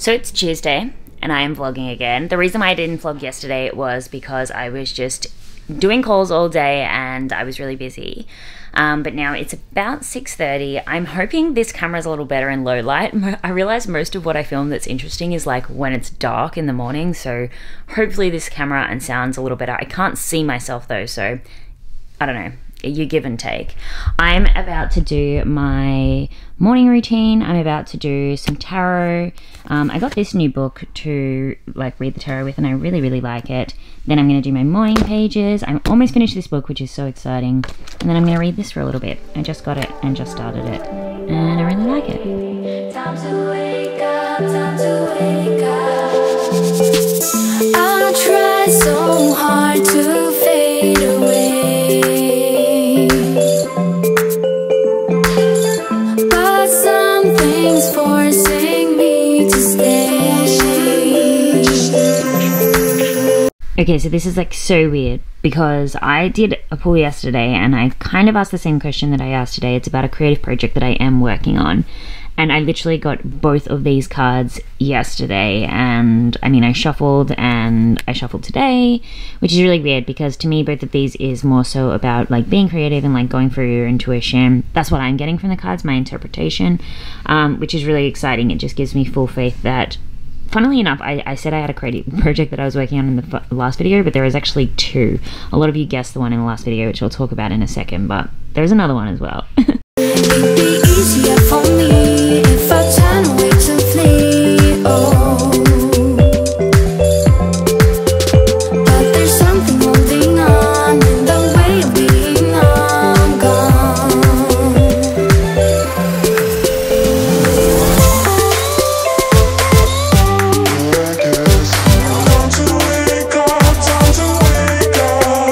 So it's Tuesday and I am vlogging again. The reason why I didn't vlog yesterday was because I was just doing calls all day and I was really busy. But now it's about 6:30. I'm hoping this camera's a little better in low light. I realize most of what I film that's interesting is like when it's dark in the morning, so hopefully this camera and sound's a little better. I can't see myself though, so I don't know. You give and take. I'm about to do my morning routine. I'm about to do some tarot. I got this new book to like read the tarot with and I really like it. Then I'm going to do my morning pages. I'm almost finished this book, which is so exciting. And then I'm going to read this for a little bit. I just got it and just started it and I really like it. Time to wake up, time to wake up. I'll try so hard to fade away. Okay, so this is like so weird because I did a pull yesterday and I kind of asked the same question that I asked today. It's about a creative project that I am working on. And I literally got both of these cards yesterday, and I mean I shuffled and I shuffled today, which is really weird because to me both of these is more so about like being creative and like going for your intuition. That's what I'm getting from the cards, my interpretation, which is really exciting. It just gives me full faith that, funnily enough, I said I had a creative project that I was working on in the last video, but there is actually two. A lot of you guessed the one in the last video, which I'll talk about in a second, but there's another one as well. It'd be easier for me if I turn away to flee, oh. But there's something holding on in the way of being I'm gone. Time to wake up, time to wake up.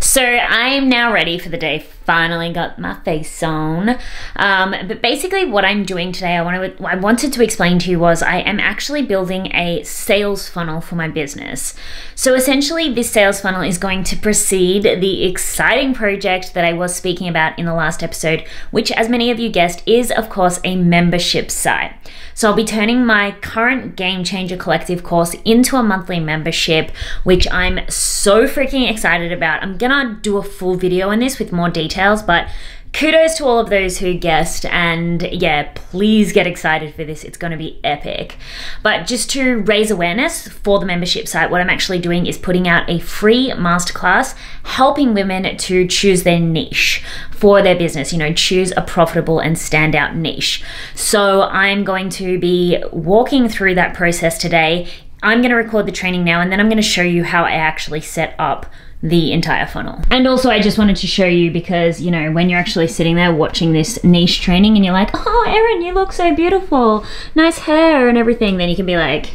So I'm now ready for the day. Finally got my face on. But basically what I'm doing today, I wanted to explain to you was I am actually building a sales funnel for my business. So essentially this sales funnel is going to precede the exciting project that I was speaking about in the last episode, which, as many of you guessed, is of course a membership site. So I'll be turning my current Game Changer Collective course into a monthly membership, which I'm so freaking excited about. I'm gonna do a full video on this with more details, but kudos to all of those who guessed, and yeah, please get excited for this. It's going to be epic. But just to raise awareness for the membership site, what I'm actually doing is putting out a free masterclass helping women to choose their niche for their business, you know, choose a profitable and standout niche. So I'm going to be walking through that process today. I'm going to record the training now and then I'm going to show you how I actually set up the entire funnel. And also I just wanted to show you because, you know, when you're actually sitting there watching this niche training and you're like, oh, Erin, you look so beautiful, nice hair and everything, then you can be like,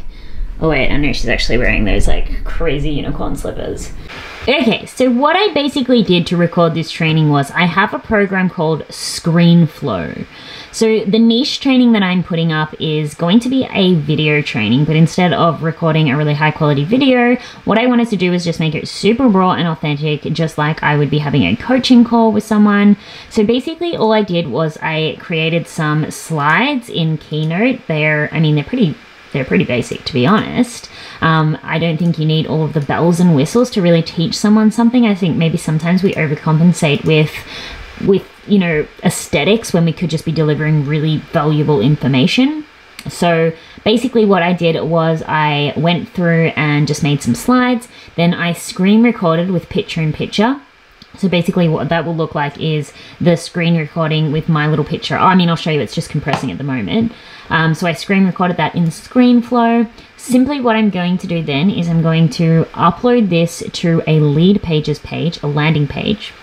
oh wait, I know she's actually wearing those like crazy unicorn slippers. Okay, so what I basically did to record this training was I have a program called ScreenFlow. So the niche training that I'm putting up is going to be a video training, but instead of recording a really high quality video, what I wanted to do is just make it super raw and authentic, just like I would be having a coaching call with someone. So basically all I did was I created some slides in Keynote. They're pretty basic, to be honest. I don't think you need all of the bells and whistles to really teach someone something. I think maybe sometimes we overcompensate with you know, aesthetics when we could just be delivering really valuable information. So basically what I did was I went through and just made some slides. Then I screen recorded with picture-in-picture. So basically what that will look like is the screen recording with my little picture. I mean, I'll show you, it's just compressing at the moment. So I screen recorded that in ScreenFlow. Simply what I'm going to do then is I'm going to upload this to a lead pages page, a landing page.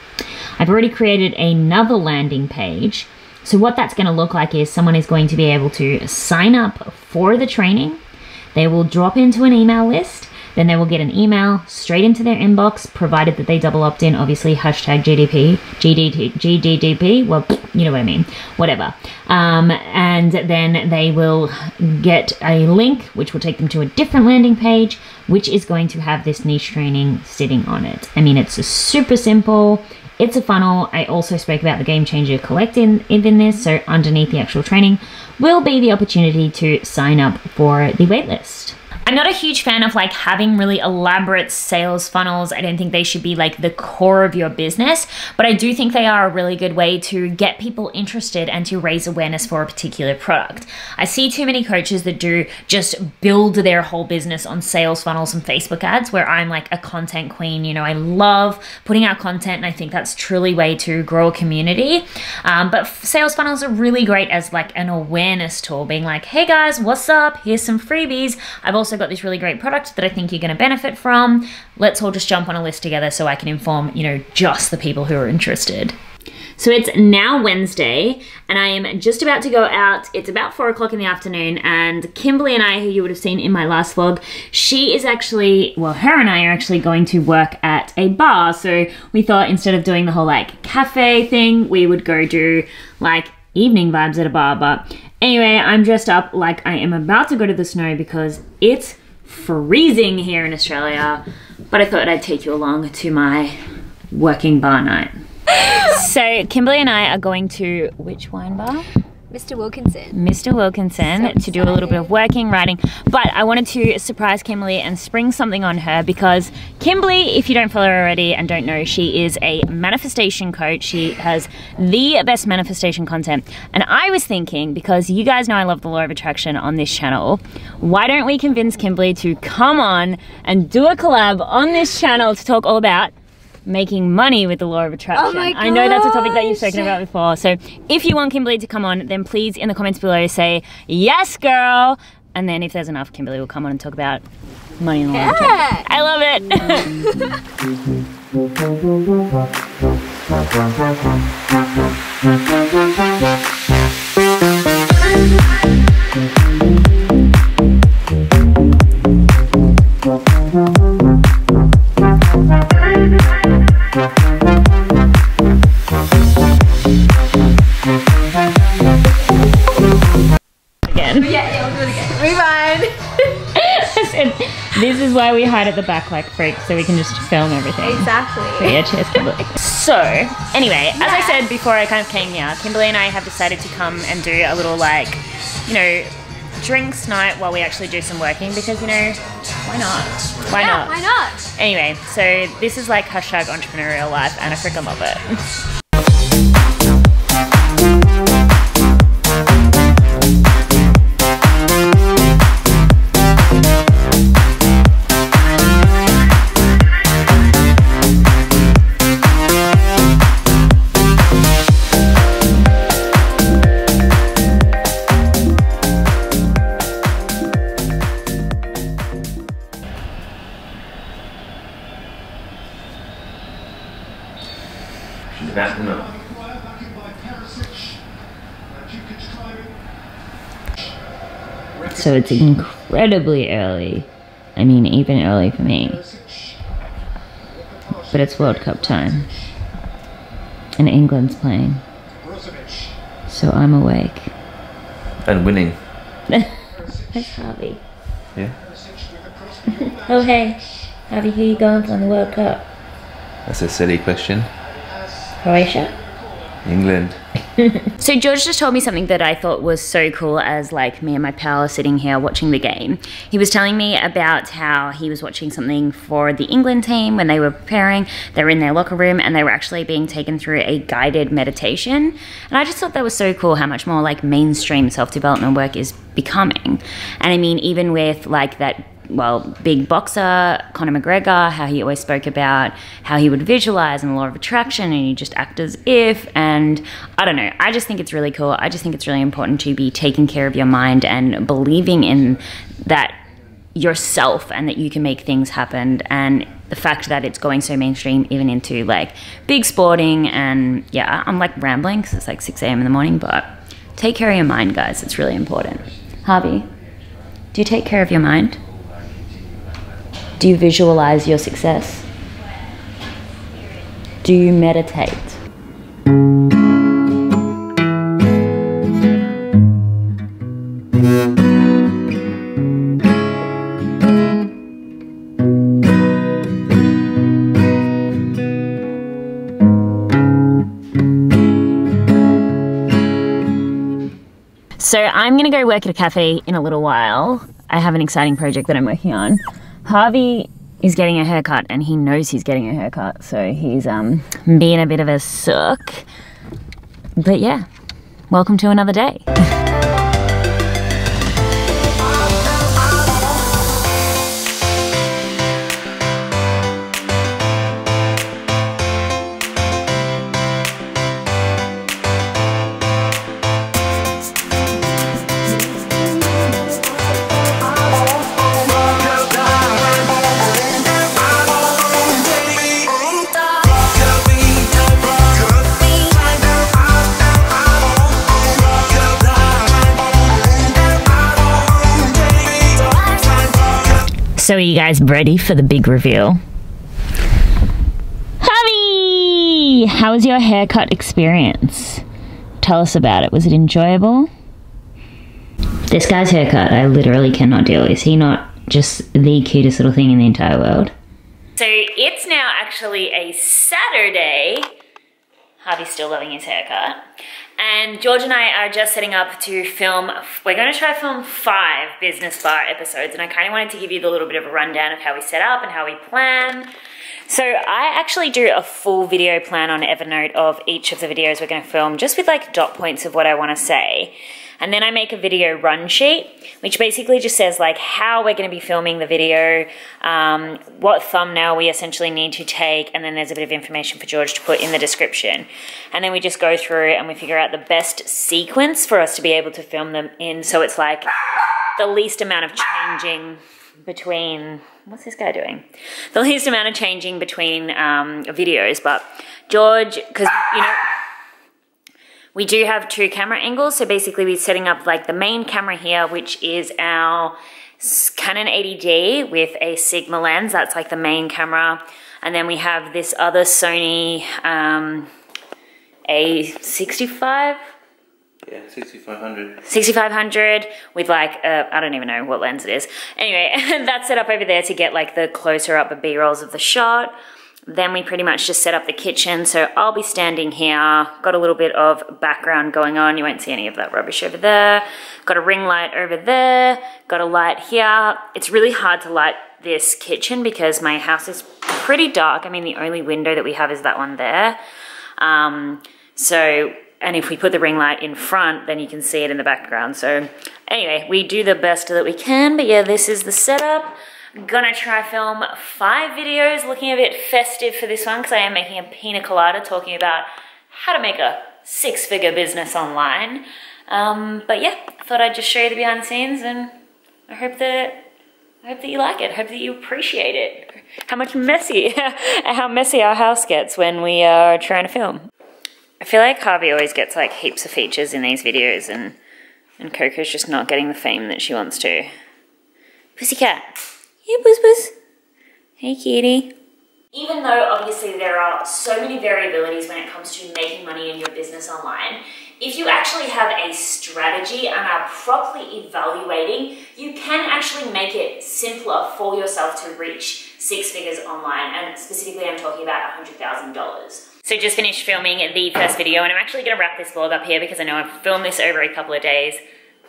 I've already created another landing page. So what that's going to look like is someone is going to be able to sign up for the training. They will drop into an email list. then they will get an email straight into their inbox, provided that they double opt in, obviously hashtag GDDP, well, you know what I mean, whatever. And then they will get a link which will take them to a different landing page, which is going to have this niche training sitting on it. I mean, it's super simple. It's a funnel. I also spoke about the Game Changer Collect in this, so underneath the actual training will be the opportunity to sign up for the waitlist. I'm not a huge fan of like having really elaborate sales funnels. I don't think they should be like the core of your business, but I do think they are a really good way to get people interested and to raise awareness for a particular product. I see too many coaches that do just build their whole business on sales funnels and Facebook ads, where I'm like a content queen. You know, I love putting out content, and I think that's truly a way to grow a community. But sales funnels are really great as like an awareness tool, being like, hey guys, what's up? Here's some freebies. I've also got this really great product that I think you're going to benefit from. Let's all just jump on a list together so I can inform, you know, just the people who are interested. So it's now Wednesday and I am just about to go out. It's about 4 o'clock in the afternoon, and Kimberly and I, who you would have seen in my last vlog, she is actually, well, her and I are actually going to work at a bar. So we thought instead of doing the whole like cafe thing, we would go do like evening vibes at a bar. But anyway, I'm dressed up like I am about to go to the snow because it's freezing here in Australia, but I thought I'd take you along to my working bar night. So Kimberly and I are going to which wine bar? Mr. Wilkinson. Mr. Wilkinson, to do a little bit of working, writing. But I wanted to surprise Kimberly and spring something on her, because Kimberly, if you don't follow her already and don't know, she is a manifestation coach. She has the best manifestation content. And I was thinking, because you guys know I love the law of attraction on this channel, why don't we convince Kimberly to come on and do a collab on this channel to talk all about making money with the law of attraction. Oh my gosh. I know that's a topic that you've spoken about before. So if you want Kimberly to come on, then please in the comments below say, yes, girl. And then if there's enough, Kimberly will come on and talk about money and law of attraction. I love it. This is why we hide at the back like freaks, so we can just film everything. Exactly. So yeah, cheers, Kimberly. So, anyway, as I said before I kind of came here, Kimberly and I have decided to come and do a little like, you know, drinks night while we actually do some working, because, you know, why not? Why not? Why not? Anyway, so this is like hashtag entrepreneurial life, and I freaking love it. So it's incredibly early. I mean, even early for me. But it's World Cup time. And England's playing. So I'm awake. And winning. That's Harvey. Yeah. Oh, hey. Harvey, who are you going for in the World Cup? That's a silly question. Croatia? England. So George just told me something that I thought was so cool, as like me and my pal are sitting here watching the game. He was telling me about how he was watching something for the England team when they were preparing. They were in their locker room and they were actually being taken through a guided meditation. And I just thought that was so cool how much more like mainstream self-development work is becoming. And I mean, even with like that, well, big boxer, Conor McGregor, how he always spoke about how he would visualize and the law of attraction, and you just act as if, and I don't know, I just think it's really cool. I just think it's really important to be taking care of your mind and believing in that yourself and that you can make things happen. And the fact that it's going so mainstream even into like big sporting, and yeah, I'm like rambling because it's like 6 a.m. in the morning, but take care of your mind, guys. It's really important. Harvey, do you take care of your mind? Do you visualize your success? Do you meditate? So I'm gonna go work at a cafe in a little while. I have an exciting project that I'm working on. Harvey is getting a haircut and he knows he's getting a haircut, so he's being a bit of a suck. But yeah, welcome to another day. So are you guys ready for the big reveal? Harvey! How was your haircut experience? Tell us about it. Was it enjoyable? This guy's haircut I literally cannot deal with. Is he not just the cutest little thing in the entire world? So it's now actually a Saturday. Harvey's still loving his haircut. And George and I are just setting up to film, we're going to try to film 5 business bar episodes, and I kind of wanted to give you the little bit of a rundown of how we set up and how we plan. So I actually do a full video plan on Evernote of each of the videos we're going to film, just with like dot points of what I want to say. And then I make a video run sheet, which basically just says like how we're going to be filming the video, what thumbnail we essentially need to take, and then there's a bit of information for George to put in the description. And then we just go through and we figure out the best sequence for us to be able to film them in, so it's like the least amount of changing between, what's this guy doing? The least amount of changing between videos. But George, because you know, we do have 2 camera angles, so basically we're setting up like the main camera here, which is our Canon 80D with a Sigma lens. That's like the main camera. And then we have this other Sony A65? Yeah, 6500. 6500 with like, I don't even know what lens it is. Anyway, that's set up over there to get like the closer up B-rolls of the shot. Then we pretty much just set up the kitchen. So I'll be standing here, got a little bit of background going on. You won't see any of that rubbish over there. Got a ring light over there, got a light here. It's really hard to light this kitchen because my house is pretty dark. I mean, the only window that we have is that one there. And if we put the ring light in front, then you can see it in the background. So anyway, we do the best that we can, but yeah, this is the setup. Gonna try film 5 videos, looking a bit festive for this one because I am making a pina colada talking about how to make a 6-figure business online. But yeah, I thought I'd just show you the behind the scenes, and I hope that you like it. I hope that you appreciate it. How messy our house gets when we are trying to film. I feel like Harvey always gets like heaps of features in these videos, and Coco's just not getting the fame that she wants to. Pussycat. Hey, Buzz Buzz. Hey, kitty. Even though obviously there are so many variabilities when it comes to making money in your business online, if you actually have a strategy and are properly evaluating, you can actually make it simpler for yourself to reach 6 figures online, and specifically I'm talking about $100,000. So just finished filming the first video, and I'm actually going to wrap this vlog up here because I know I've filmed this over a couple of days.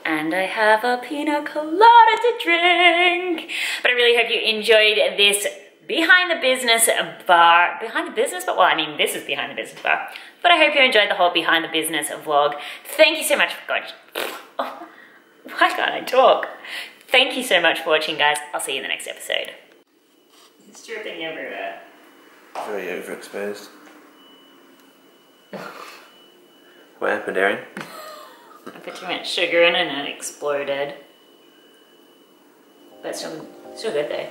And I have a pina colada to drink. But I really hope you enjoyed this behind the business bar. Behind the business bar? Well, I mean, this is behind the business bar. But I hope you enjoyed the whole behind the business vlog. Thank you so much for watching. Oh, why can't I talk? Thank you so much for watching, guys. I'll see you in the next episode. It's dripping everywhere. Very overexposed. What happened, Erin? I put too much sugar in and it exploded. But still good though.